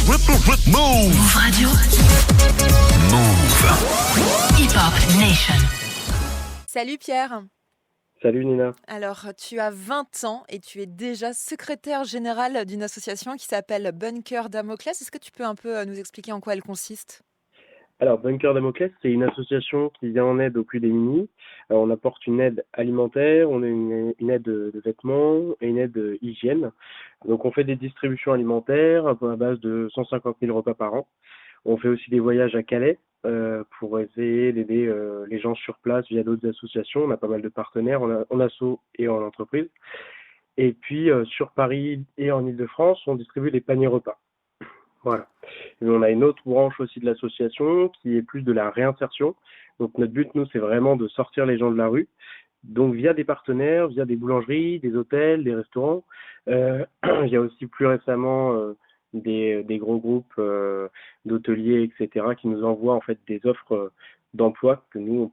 Move Radio. Move. Hip Hop Nation. Salut Pierre. Salut Nina. Alors, tu as 20 ans et tu es déjà secrétaire général d'une association qui s'appelle Bunker Damoclès. Est-ce que tu peux un peu nous expliquer en quoi elle consiste? Alors, Bunker Damoclès, c'est une association qui vient en aide aux plus démunis. On apporte une aide alimentaire, on a une aide de vêtements et une aide hygiène. Donc, on fait des distributions alimentaires à base de 150 000 repas par an. On fait aussi des voyages à Calais pour essayer d'aider les gens sur place via d'autres associations. On a pas mal de partenaires en asso et en entreprise. Et puis, sur Paris et en Île-de-France, on distribue des paniers repas. Voilà. Et on a une autre branche aussi de l'association qui est plus de la réinsertion. Donc notre but, nous, c'est vraiment de sortir les gens de la rue. Donc via des partenaires, via des boulangeries, des hôtels, des restaurants. Il y a aussi plus récemment des gros groupes d'hôteliers, etc., qui nous envoient en fait des offres d'emploi que nous,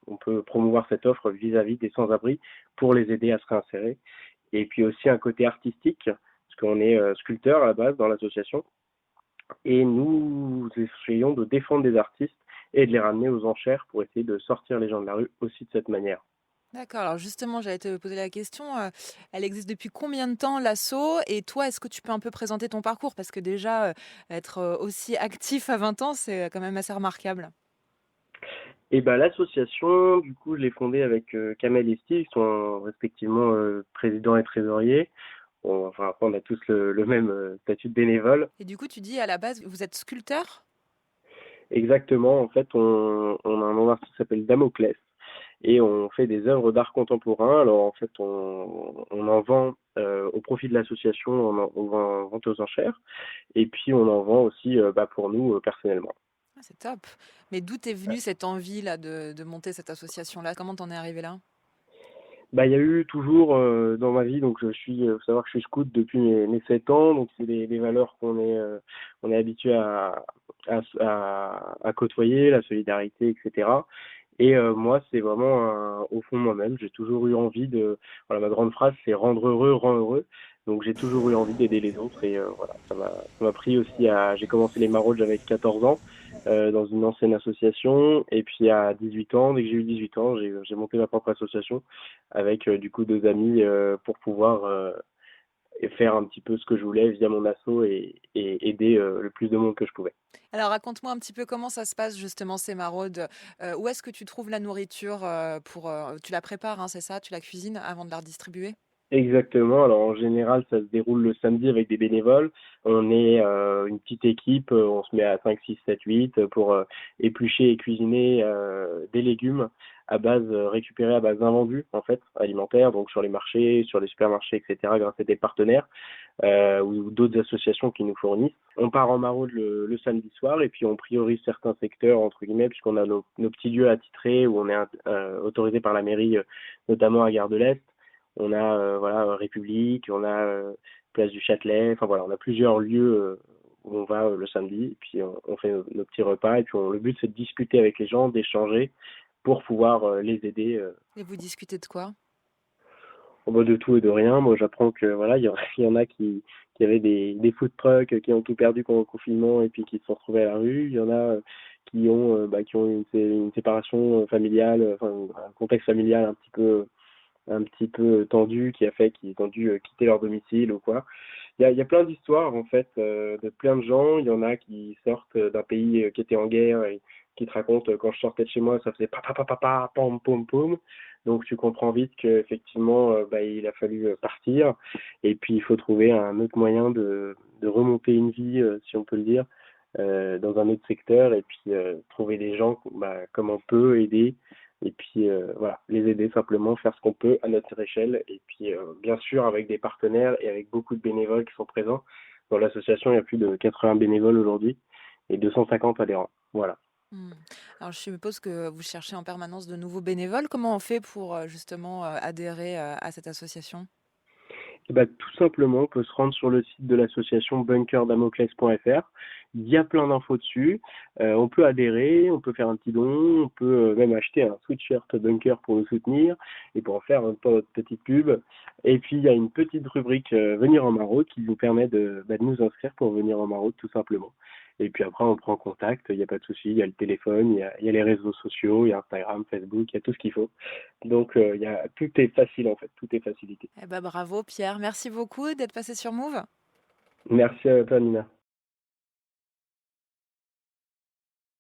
on peut promouvoir cette offre vis-à-vis des sans-abri pour les aider à se réinsérer. Et puis aussi un côté artistique, parce qu'on est sculpteur à la base dans l'association, et nous essayons de défendre des artistes et de les ramener aux enchères pour essayer de sortir les gens de la rue aussi de cette manière. D'accord, alors justement, j'allais te poser la question, elle existe depuis combien de temps l'asso? Et toi, est-ce que tu peux un peu présenter ton parcours? Parce que déjà, être aussi actif à 20 ans, c'est quand même assez remarquable. Et ben l'association, du coup, je l'ai fondée avec Kamel et Steve, qui sont respectivement président et trésorier. Enfin, après, on a tous le même statut de bénévole. Et du coup, tu dis à la base, vous êtes sculpteur? Exactement, en fait, on a un nom d'artiste qui s'appelle Damoclès et on fait des œuvres d'art contemporain. Alors, en fait, on en vend au profit de l'association, on vend vente aux enchères et puis on en vend aussi pour nous personnellement. Ah, c'est top. Mais d'où t'es venue cette envie là de monter cette association-là? Comment t'en es arrivé là? Bah, il y a eu toujours dans ma vie, donc faut savoir que je suis scout depuis mes 7 ans, donc c'est des valeurs on est habitué à côtoyer, la solidarité, etc. Et moi, c'est vraiment au fond de moi-même, j'ai toujours eu envie voilà, ma grande phrase, c'est rendre heureux, rend heureux. Donc j'ai toujours eu envie d'aider les autres et voilà, ça m'a pris aussi j'ai commencé les maraudes, j'avais 14 ans dans une ancienne association et puis à 18 ans, dès que j'ai eu 18 ans, j'ai monté ma propre association avec du coup 2 amis pour pouvoir et faire un petit peu ce que je voulais via mon asso et aider le plus de monde que je pouvais. Alors raconte-moi un petit peu comment ça se passe justement ces maraudes. Où est-ce que tu trouves la nourriture tu la prépares, hein, c'est ça? Tu la cuisines avant de la redistribuer? Exactement. Alors en général, ça se déroule le samedi avec des bénévoles. On est une petite équipe, on se met à 5, 6, 7, 8 pour éplucher et cuisiner des légumes récupérés à base d'invendus en fait, alimentaires, donc sur les marchés, sur les supermarchés, etc., grâce à des partenaires ou d'autres associations qui nous fournissent. On part en maraude le samedi soir et puis on priorise certains secteurs, entre guillemets, puisqu'on a nos petits lieux attitrés où on est autorisé par la mairie, notamment à Gare de l'Est. On a voilà République, on a Place du Châtelet, enfin voilà, on a plusieurs lieux où on va le samedi, et puis on fait nos petits repas, et puis le but c'est de discuter avec les gens, d'échanger pour pouvoir les aider. Et vous discutez de quoi? En mode de tout et de rien. Moi j'apprends que voilà, il y en a qui avaient des food trucks qui ont tout perdu pendant le confinement et puis qui se sont retrouvés à la rue. Il y en a qui ont une séparation familiale, enfin un contexte familial un petit peu tendu qui a fait qu'ils ont dû quitter leur domicile ou quoi. Il y a plein d'histoires en fait de plein de gens. Il y en a qui sortent d'un pays qui était en guerre et qui te racontent quand je sortais de chez moi, ça faisait papa papa papa pom pom pom. Donc tu comprends vite qu'effectivement il a fallu partir et puis il faut trouver un autre moyen de remonter une vie si on peut le dire dans un autre secteur et puis trouver des gens comme on peut aider et puis voilà, les aider simplement, faire ce qu'on peut à notre échelle et puis bien sûr avec des partenaires et avec beaucoup de bénévoles qui sont présents. Dans l'association, il y a plus de 80 bénévoles aujourd'hui et 250 adhérents. Voilà. Hmm. Alors je suppose que vous cherchez en permanence de nouveaux bénévoles. Comment on fait pour justement adhérer à cette association? Tout simplement, on peut se rendre sur le site de l'association bunkerdamoclès.fr. Il y a plein d'infos dessus. On peut adhérer, on peut faire un petit don, on peut même acheter un sweatshirt Bunker pour nous soutenir et pour en faire notre petite pub. Et puis, il y a une petite rubrique Venir en maraude qui nous permet de nous inscrire pour venir en maraude tout simplement. Et puis après, on prend contact, il n'y a pas de souci, il y a le téléphone, il y a les réseaux sociaux, il y a Instagram, Facebook, il y a tout ce qu'il faut. Donc, tout est facile en fait, tout est facilité. Eh ben, bravo Pierre, merci beaucoup d'être passé sur Move. Merci à toi, Nina.